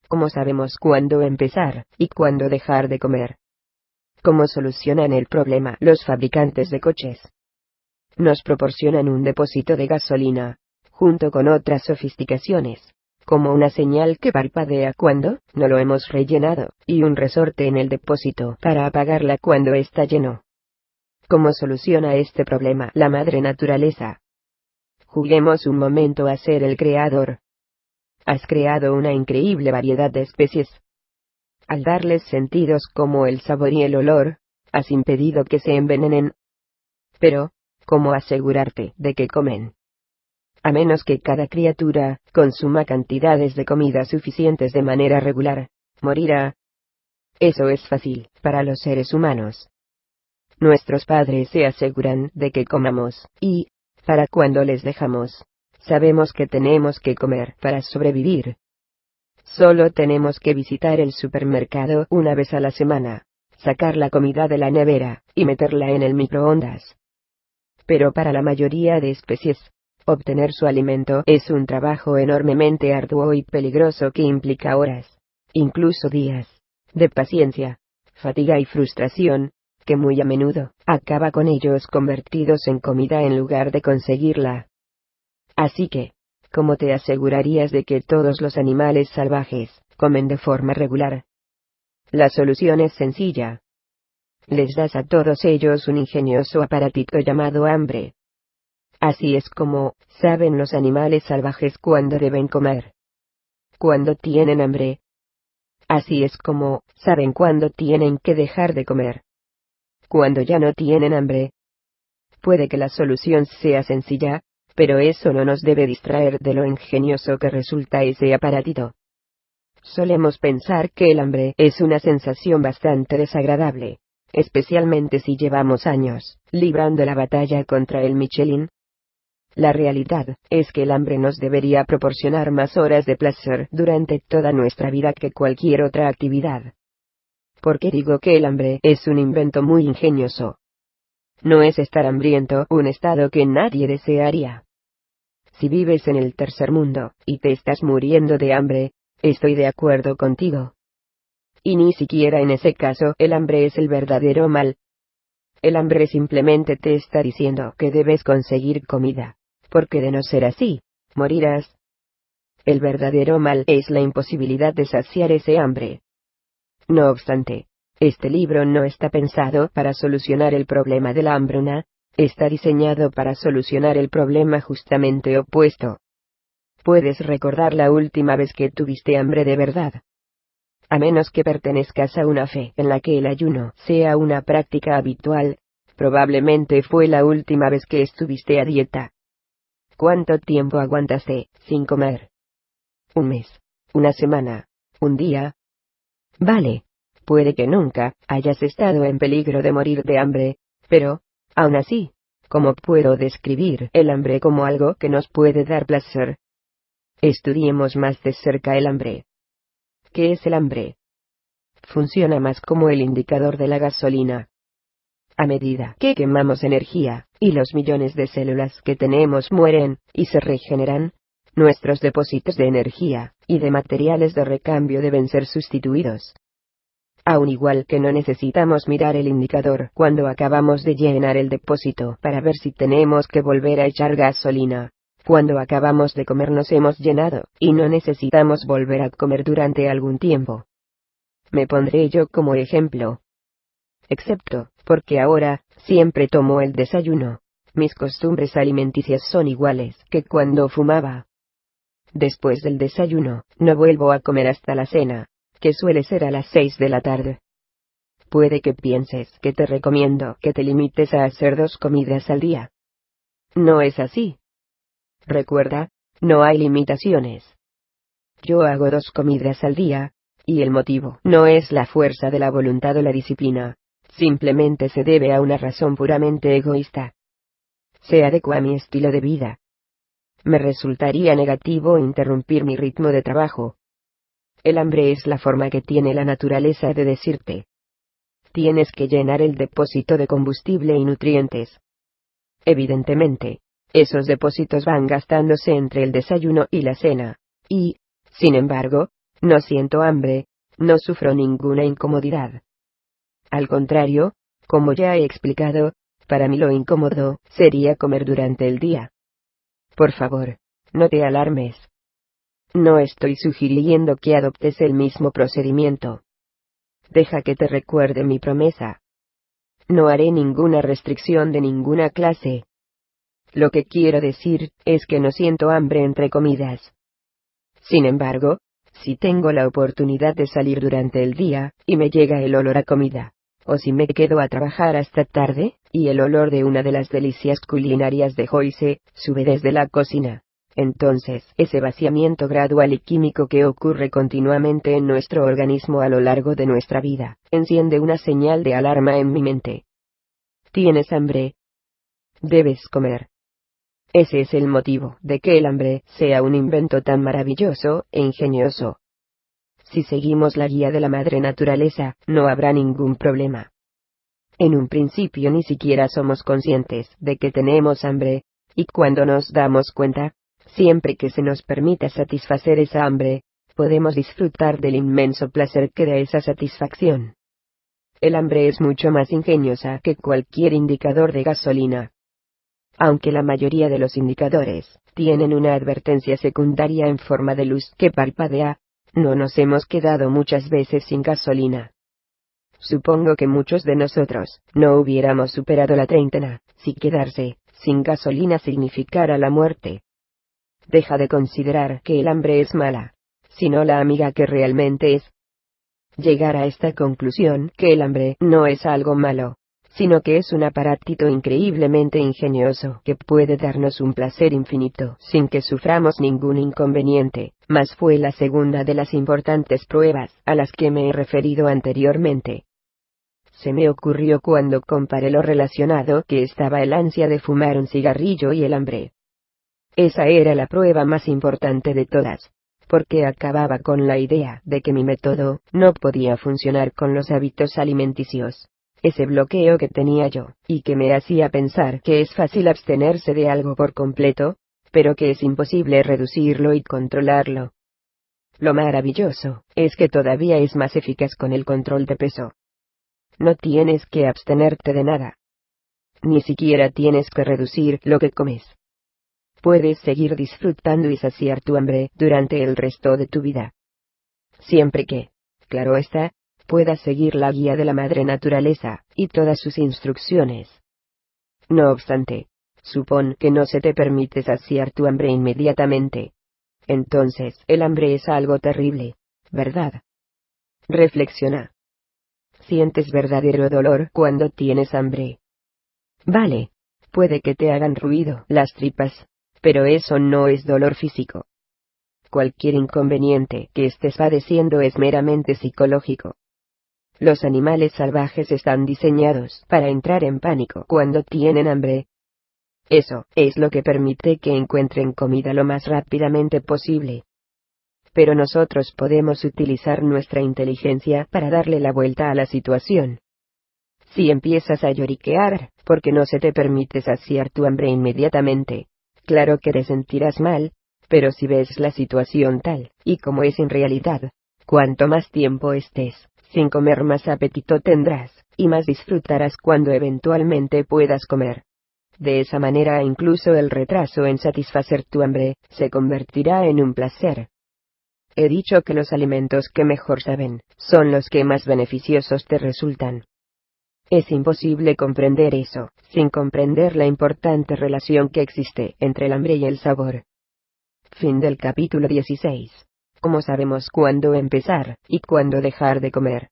¿Cómo sabemos cuándo empezar y cuándo dejar de comer? ¿Cómo solucionan el problema los fabricantes de coches? Nos proporcionan un depósito de gasolina, junto con otras sofisticaciones, como una señal que parpadea cuando no lo hemos rellenado, y un resorte en el depósito para apagarla cuando está lleno. ¿Cómo soluciona este problema la madre naturaleza? Juguemos un momento a ser el creador. Has creado una increíble variedad de especies. Al darles sentidos como el sabor y el olor, has impedido que se envenenen. Pero, ¿cómo asegurarte de que comen? A menos que cada criatura consuma cantidades de comida suficientes de manera regular, morirá. Eso es fácil para los seres humanos. Nuestros padres se aseguran de que comamos, y, para cuando les dejamos, sabemos que tenemos que comer para sobrevivir. Solo tenemos que visitar el supermercado una vez a la semana, sacar la comida de la nevera y meterla en el microondas. Pero para la mayoría de especies, obtener su alimento es un trabajo enormemente arduo y peligroso que implica horas, incluso días, de paciencia, fatiga y frustración, que muy a menudo acaba con ellos convertidos en comida en lugar de conseguirla. Así que, ¿cómo te asegurarías de que todos los animales salvajes comen de forma regular? La solución es sencilla. Les das a todos ellos un ingenioso aparatito llamado hambre. Así es como saben los animales salvajes cuándo deben comer. Cuando tienen hambre. Así es como saben cuándo tienen que dejar de comer. Cuando ya no tienen hambre. Puede que la solución sea sencilla, pero eso no nos debe distraer de lo ingenioso que resulta ese aparatito. Solemos pensar que el hambre es una sensación bastante desagradable, especialmente si llevamos años librando la batalla contra el Michelin. La realidad es que el hambre nos debería proporcionar más horas de placer durante toda nuestra vida que cualquier otra actividad. ¿Por qué digo que el hambre es un invento muy ingenioso? No es estar hambriento un estado que nadie desearía. Si vives en el tercer mundo y te estás muriendo de hambre, estoy de acuerdo contigo. Y ni siquiera en ese caso el hambre es el verdadero mal. El hambre simplemente te está diciendo que debes conseguir comida, porque de no ser así, morirás. El verdadero mal es la imposibilidad de saciar ese hambre. No obstante, este libro no está pensado para solucionar el problema de la hambruna, está diseñado para solucionar el problema justamente opuesto. ¿Puedes recordar la última vez que tuviste hambre de verdad? A menos que pertenezcas a una fe en la que el ayuno sea una práctica habitual, probablemente fue la última vez que estuviste a dieta. ¿Cuánto tiempo aguantaste sin comer? ¿Un mes? ¿Una semana? ¿Un día? Vale. Puede que nunca hayas estado en peligro de morir de hambre, pero, aún así, ¿cómo puedo describir el hambre como algo que nos puede dar placer? Estudiemos más de cerca el hambre. ¿Qué es el hambre? Funciona más como el indicador de la gasolina. A medida que quemamos energía, y los millones de células que tenemos mueren y se regeneran, nuestros depósitos de energía y de materiales de recambio deben ser sustituidos. Aun igual que no necesitamos mirar el indicador cuando acabamos de llenar el depósito para ver si tenemos que volver a echar gasolina. Cuando acabamos de comer nos hemos llenado, y no necesitamos volver a comer durante algún tiempo. Me pondré yo como ejemplo. Excepto, porque ahora, siempre tomo el desayuno. Mis costumbres alimenticias son iguales que cuando fumaba. Después del desayuno, no vuelvo a comer hasta la cena, que suele ser a las 6 de la tarde. Puede que pienses que te recomiendo que te limites a hacer 2 comidas al día. No es así. Recuerda, no hay limitaciones. Yo hago 2 comidas al día, y el motivo no es la fuerza de la voluntad o la disciplina, simplemente se debe a una razón puramente egoísta. Se adecua a mi estilo de vida. Me resultaría negativo interrumpir mi ritmo de trabajo. El hambre es la forma que tiene la naturaleza de decirte: tienes que llenar el depósito de combustible y nutrientes. Evidentemente, esos depósitos van gastándose entre el desayuno y la cena, y, sin embargo, No siento hambre, no sufro ninguna incomodidad. Al contrario, como ya he explicado, para mí lo incómodo sería comer durante el día. Por favor, no te alarmes. No estoy sugiriendo que adoptes el mismo procedimiento. Deja que te recuerde mi promesa. No haré ninguna restricción de ninguna clase. Lo que quiero decir es que no siento hambre entre comidas. Sin embargo, si tengo la oportunidad de salir durante el día, y me llega el olor a comida, o si me quedo a trabajar hasta tarde, y el olor de una de las delicias culinarias de Joyce sube desde la cocina, entonces ese vaciamiento gradual y químico que ocurre continuamente en nuestro organismo a lo largo de nuestra vida, enciende una señal de alarma en mi mente. ¿Tienes hambre? Debes comer. Ese es el motivo de que el hambre sea un invento tan maravilloso e ingenioso. Si seguimos la guía de la madre naturaleza, no habrá ningún problema. En un principio ni siquiera somos conscientes de que tenemos hambre, y cuando nos damos cuenta, siempre que se nos permita satisfacer esa hambre, podemos disfrutar del inmenso placer que da esa satisfacción. El hambre es mucho más ingeniosa que cualquier indicador de gasolina. Aunque la mayoría de los indicadores tienen una advertencia secundaria en forma de luz que parpadea, no nos hemos quedado muchas veces sin gasolina. Supongo que muchos de nosotros no hubiéramos superado la treintena, si quedarse sin gasolina significara la muerte. Deja de considerar que el hambre es mala, sino la amiga que realmente es. Llegar a esta conclusión que el hambre no es algo malo, sino que es un aparatito increíblemente ingenioso que puede darnos un placer infinito sin que suframos ningún inconveniente, mas fue la segunda de las importantes pruebas a las que me he referido anteriormente. Se me ocurrió cuando comparé lo relacionado que estaba el ansia de fumar un cigarrillo y el hambre. Esa era la prueba más importante de todas, porque acababa con la idea de que mi método no podía funcionar con los hábitos alimenticios. Ese bloqueo que tenía yo, y que me hacía pensar que es fácil abstenerse de algo por completo, pero que es imposible reducirlo y controlarlo. Lo maravilloso es que todavía es más eficaz con el control de peso. No tienes que abstenerte de nada. Ni siquiera tienes que reducir lo que comes. Puedes seguir disfrutando y saciar tu hambre durante el resto de tu vida. Siempre que, claro está, puedas seguir la guía de la madre naturaleza y todas sus instrucciones. No obstante, supón que no se te permite saciar tu hambre inmediatamente. Entonces, el hambre es algo terrible, ¿verdad? Reflexiona. Sientes verdadero dolor cuando tienes hambre. Vale, puede que te hagan ruido las tripas, pero eso no es dolor físico. Cualquier inconveniente que estés padeciendo es meramente psicológico. Los animales salvajes están diseñados para entrar en pánico cuando tienen hambre. Eso es lo que permite que encuentren comida lo más rápidamente posible. Pero nosotros podemos utilizar nuestra inteligencia para darle la vuelta a la situación. Si empiezas a lloriquear, porque no se te permite saciar tu hambre inmediatamente, claro que te sentirás mal, pero si ves la situación tal y como es en realidad, cuanto más tiempo estés sin comer, más apetito tendrás, y más disfrutarás cuando eventualmente puedas comer. De esa manera incluso el retraso en satisfacer tu hambre se convertirá en un placer. He dicho que los alimentos que mejor saben son los que más beneficiosos te resultan. Es imposible comprender eso sin comprender la importante relación que existe entre el hambre y el sabor. Fin del capítulo 16. ¿Cómo sabemos cuándo empezar y cuándo dejar de comer?